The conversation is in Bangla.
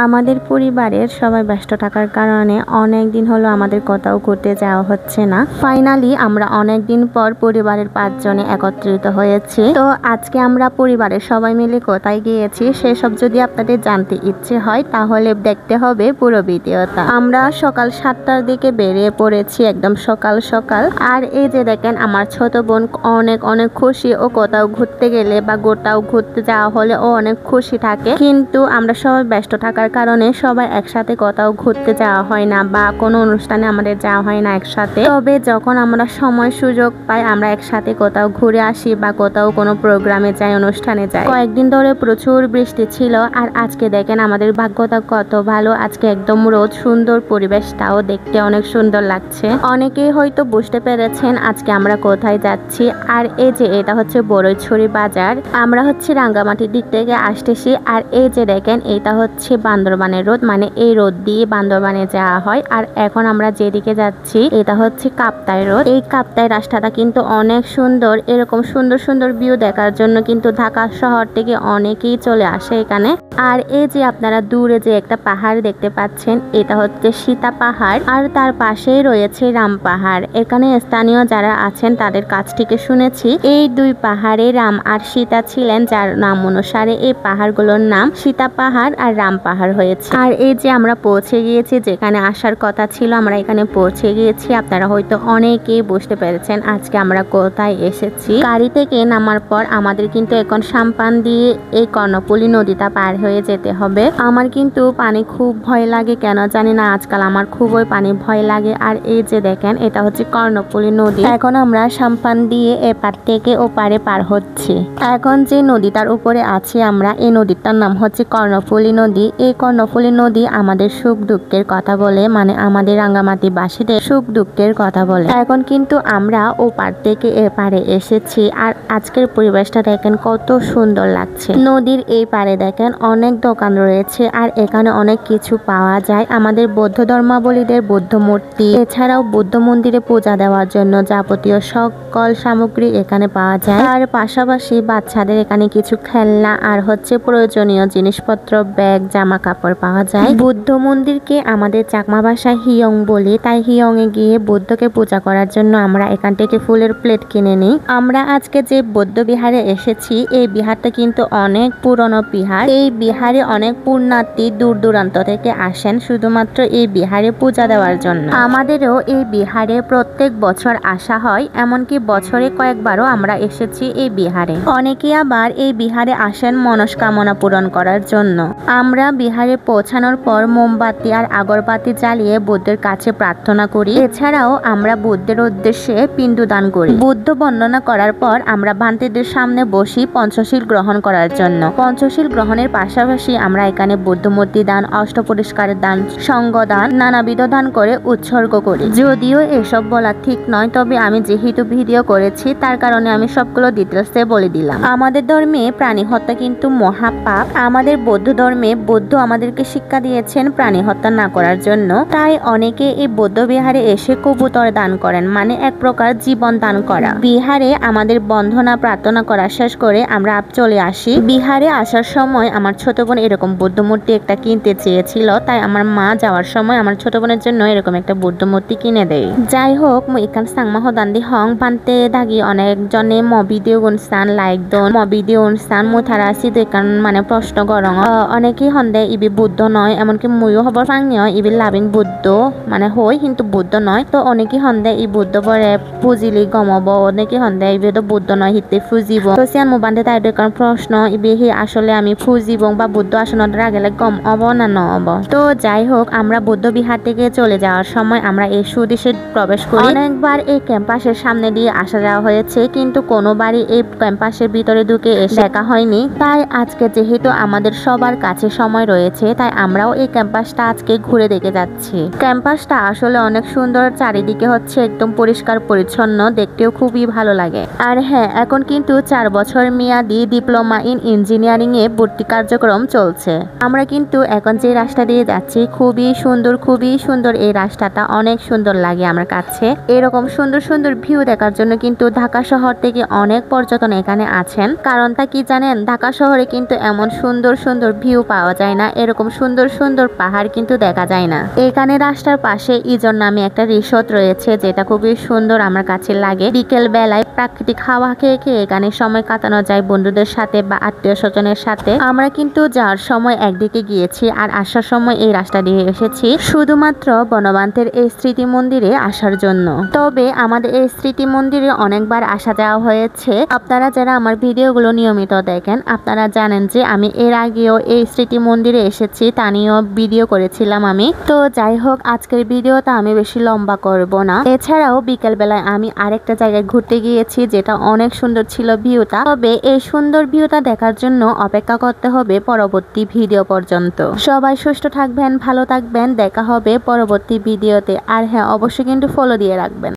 আমাদের পরিবারের সবাই ব্যস্ত থাকার কারণে অনেক দিন হলো আমাদের কোথাও ঘুরতে যাওয়া হচ্ছে না। ফাইনালি আমরা অনেক দিন পর পরিবারের 5 জনে একত্রিত হয়েছি। তো আজকে আমরা পরিবারের সবাই মিলে কোথায় গিয়েছি সেসব যদি আপনাদের জানতে ইচ্ছে হয় তাহলে দেখতে হবে পুরো ভিডিওটা। আমরা সকাল 7টার দিকে বেরিয়ে পড়েছি, একদম সকাল সকাল। আর এই যে দেখেন আমার ছোট বোন অনেক অনেক খুশি। ও কোথাও ঘুরতে গেলে বা কোথাও ঘুরতে যাওয়া হলে ও অনেক খুশি থাকে, কিন্তু আমরা সবাই ব্যস্ত থাকার কারণে সবাই একসাথে কোথাও ঘুরতে যাওয়া হয় না বা কোনো অনুষ্ঠানে আমাদের যাওয়া হয় না একসাথে। তবে যখন আমরা সময় সুযোগ পাই আমরা একসাথে কোথাও ঘুরে আসি বা কোথাও কোনো প্রোগ্রামে যাই, অনুষ্ঠানে যাই। কয়েকদিন ধরে প্রচুর বৃষ্টি ছিল আর আজকে দেখেন আমাদের ভাগ্যটা কত ভালো। আজকে একদম রোদ, সুন্দর পরিবেশটাও দেখতে অনেক সুন্দর লাগছে। অনেকেই হয়তো বুঝতে পেরেছেন আজকে আমরা কোথায় যাচ্ছি। আর এই যে এটা হচ্ছে বড়ইছড়ি বাজার। আমরা হচ্ছে রাঙ্গামাটির দিক থেকে আসতেছি। আর এই যে দেখেন এটা হচ্ছে বান্দরবানের রোড, মানে এই রোড দিয়ে বান্দরবানে যাওয়া হয়। আর এখন আমরা যেদিকে যাচ্ছি এটা হচ্ছে কাপ্তাই রোড। এই কাপ্তাই রাস্তাটা কিন্তু অনেক সুন্দর। এরকম সুন্দর সুন্দর ভিউ দেখার জন্য কিন্তু ঢাকা শহর থেকে অনেকেই চলে আসে এখানে। আর এই যে আপনারা দূরে যে একটা পাহাড় দেখতে পাচ্ছেন এটা হচ্ছে সীতা পাহাড়, আর তার পাশেই রয়েছে রাম পাহাড়। এখানে স্থানীয় যারা আছেন তাদের কাছ থেকে শুনেছি এই দুই পাহাড়ে রাম আর সীতা ছিলেন, যার নাম অনুসারে এই পাহাড়গুলোর নাম সীতা পাহাড় আর রাম পাহাড় হয়েছে। আর এই যে আমরা পৌঁছে গিয়েছি যেখানে আসার কথা ছিল, আমরা এখানে পৌঁছে গিয়েছি। আপনারা হয়তো অনেকেই বুঝতে পেরেছেন আজকে আমরা কোথায় এসেছি। গাড়ি থেকে নামার পর আমাদের কিন্তু এখন সাম্পান দিয়ে এই কর্ণফুলী নদীটা পার হয়ে যেতে হবে। আমার কিন্তু পানি খুব ভয় লাগে, কেন জানি না, আজকাল আমার খুবই পানি ভয় লাগে। আর এই যে দেখেন এটা হচ্ছে কর্ণফুলী নদী। এখন আমরা সাম্পান দিয়ে এপার থেকে ওপারে পার হচ্ছি। এখন যে নদীটার উপরে আছি আমরা, এই নদীটার নাম হচ্ছে কর্ণফুলী নদী। এই কর্ণফুলী নদী আমাদের সুখ দুঃখের কথা বলে, মানে আমাদের রাঙ্গামাটি বাসীদের সুখ দুঃখের কথা বলে। এখন কিন্তু আমরা ওপার থেকে এপারে এসেছি। আর আজকের পরিবেশটা দেখেন কত সুন্দর লাগছে। নদীর এই পারে দেখেন অনেক দোকান রয়েছে আর এখানে অনেক কিছু পাওয়া যায়। আমাদের বৌদ্ধ ধর্মাবলীদের বৌদ্ধ মূর্তি, এছাড়াও বৌদ্ধ মন্দিরে পূজা দেওয়ার জন্য যাবতীয় সকল সামগ্রী এখানে পাওয়া যায়। আর পাশাপাশি বাচ্চাদের এখানে কিছু খেলনা আর হচ্ছে প্রয়োজনীয় জিনিসপত্র, ব্যাগ, জামা কাপড় পাওয়া যায়। বুদ্ধ মন্দিরকে আমাদের চাকমা ভাষায় হিয়ং বলি, তাই হিয়ং এ গিয়ে বুদ্ধকে পূজা করার জন্য আমরা এখান থেকে ফুলের প্লেট কিনে নিই। আমরা আজকে যে বৌদ্ধ বিহারে এসেছি এই বিহারটা কিন্তু অনেক পুরনো বিহার। এই বিহারে অনেক পুণ্যার্থী দূর দূরান্ত থেকে আসেন শুধুমাত্র এই বিহারে পূজা দেওয়ার জন্য। আমাদেরও এই বিহারে প্রত্যেক বছর আসা হয়, এমনকি বছরে কয়েকবারও আমরা এসেছি এই বিহারে। অনেকে আবার এই বিহারে আসেন মনস্কামনা পূরণ করার জন্য। আমরা বিহারে পৌঁছানোর পর মোমবাতি আর আগরবাতি জ্বালিয়ে বুদ্ধের কাছে প্রার্থনা করি। এছাড়াও আমরা বুদ্ধের উদ্দেশ্যে পিণ্ডদান করি। বুদ্ধ বন্দনা করার পর আমরা ভান্তিদের সামনে বসি পঞ্চশীল গ্রহণ করার জন্য। পঞ্চশীল গ্রহণের পাশাপাশি আমরা এখানে বুদ্ধমূর্তি দান, অষ্টপরিষ্কারের দান, সঙ্গ দান, নানাবিধ দান করে উৎসর্গ করি। যদিও এসব বলা ঠিক নয়, তবে আমি যেহেতু ভিডিও করেছি তার কারণে আমি সবগুলো ডিটেলসে বলে দিলাম। আমাদের ধর্মে প্রাণী হত্যা কিন্তু মহাপাপ। আমাদের বৌদ্ধ ধর্মে বৌদ্ধ আমাদেরকে শিক্ষা দিয়েছেন প্রাণী হত্যা না করার জন্য। তাই অনেকে এই বৌদ্ধ বিহারে এসে কবুতর দান করেন, মানে এক প্রকার জীবন দান করা। বিহারে আমাদের বন্ধনা প্রার্থনা করা শেষ করে আমরা চলে আসি। বিহারে আসার সময় আমার ছোট বোন এরকম বুদ্ধ মূর্তি একটা কিনতে চেয়েছিল, তাই আমার মা যাওয়ার সময় আমার ছোট বোনের জন্য এরকম একটা বুদ্ধ মূর্তি কিনে দেয়। যাই হোক, ইকান সাংমা হদান্দি হং বানতে দাগি অনেকজনে ভিডিও গুনস্তান লাইক দন ভিডিও অনুষ্ঠান মুথারা আসি দেখান, মানে প্রশ্ন গরং অনেকেই হন্দে ইবি বুদ্ধ নয়, এমনকি ময়ও হবার ফাংনিও ইবি লাভিং বুদ্ধ মানে হই কিন্তু বুদ্ধ নয়। তো অনেকেই হন্দে ই বুদ্ধ পরে পুজিলি গমব, অনেকেই হন্দে ইবি তো বুদ্ধ নয় হিতে ফুজিব। তো সিয়ান মুবান্তে তাই দেখান প্রশ্ন ইবি হি আসলে আমি ফুজিব বা বুদ্ধ আসনের আগেলে গম অব না নব। তো যাই হোক, আমরা বৌদ্ধ বিহার থেকে চলে যাওয়ার সময় আমরা এই সুদেশে প্রবেশ করি। অনেকবার এই ক্যাম্পাসের সামনে দিয়ে আসা যাওয়া হয়েছে, কিন্তু কোনোবারই এই ক্যাম্পাসের ভিতরে ঢুকে এসে দেখা হয়নি। তাই আজকে যেহেতু আমাদের সবার কাছে সময় রয়েছে তাই আমরাও এই ক্যাম্পাসটা আজকে ঘুরে দেখে যাচ্ছি। ক্যাম্পাসটা আসলে অনেক সুন্দর, চারিদিকে হচ্ছে একদম পরিষ্কার পরিচ্ছন্ন, দেখতেও খুবই ভালো লাগে। আর হ্যাঁ, এখন কিন্তু 4 বছর মেয়াদি ডিপ্লোমা ইন ইঞ্জিনিয়ারিং এ ভর্তি কার্যক্রম চলছে। আমরা কিন্তু এখন যে রাস্তা দিয়ে যাচ্ছি খুবই সুন্দর। এই রাস্তাটা অনেক সুন্দর লাগে আমার কাছে। এরকম সুন্দর সুন্দর ভিউ দেখার জন্য কিন্তু ঢাকা শহর থেকে অনেক পর্যটন এখানে আছেন। কারণটা কি জানেন? ঢাকা শহরে কিন্তু এমন সুন্দর সুন্দর ভিউ পাওয়া যায় না এরকম সুন্দর সুন্দর পাহাড় কিন্তু দেখা যায় না। এখানে রাস্তার পাশে ইজন নামে একটা রিসোর্ট রয়েছে, যেটা খুবই সুন্দর আমার কাছে লাগে। বিকেল বেলায় প্রাকৃতিক হাওয়া খেয়ে খেয়ে এখানে সময় কাটানো যায় বন্ধুদের সাথে বা আত্মীয় স্বজনের সাথে। আমরা কিন্তু যাওয়ার সময় একদিকে গিয়েছি আর আসার সময় এই রাস্তা দিয়ে এসেছি শুধুমাত্র বনবান্তের এই স্মৃতি মন্দিরে আসার জন্য। তবে আমাদের এই স্মৃতি মন্দিরে অনেকবার আসা যাওয়া হয়েছে। আপনারা যারা আমার ভিডিওগুলো নিয়মিত দেখেন আপনারা জানেন যে আমি এর আগেও এই স্মৃতি মন্দিরে এসেছি, তা নিয়েও ভিডিও করেছিলাম আমি। তো যাই হোক, আজকের ভিডিওটা আমি বেশি লম্বা করব না। এছাড়াও বিকেল বেলায় আমি আরেকটা জায়গায় ঘুরতে গিয়েছি, যেটা অনেক সুন্দর ছিল ভিউটা। তবে এই সুন্দর ভিউটা দেখার জন্য অপেক্ষা করতে হবে পরবর্তী ভিডিও পর্যন্ত। সবাই সুস্থ থাকবেন, ভালো থাকবেন, দেখা হবে পরবর্তী ভিডিওতে। আর হ্যাঁ, অবশ্যই কিন্তু ফলো দিয়ে রাখবেন।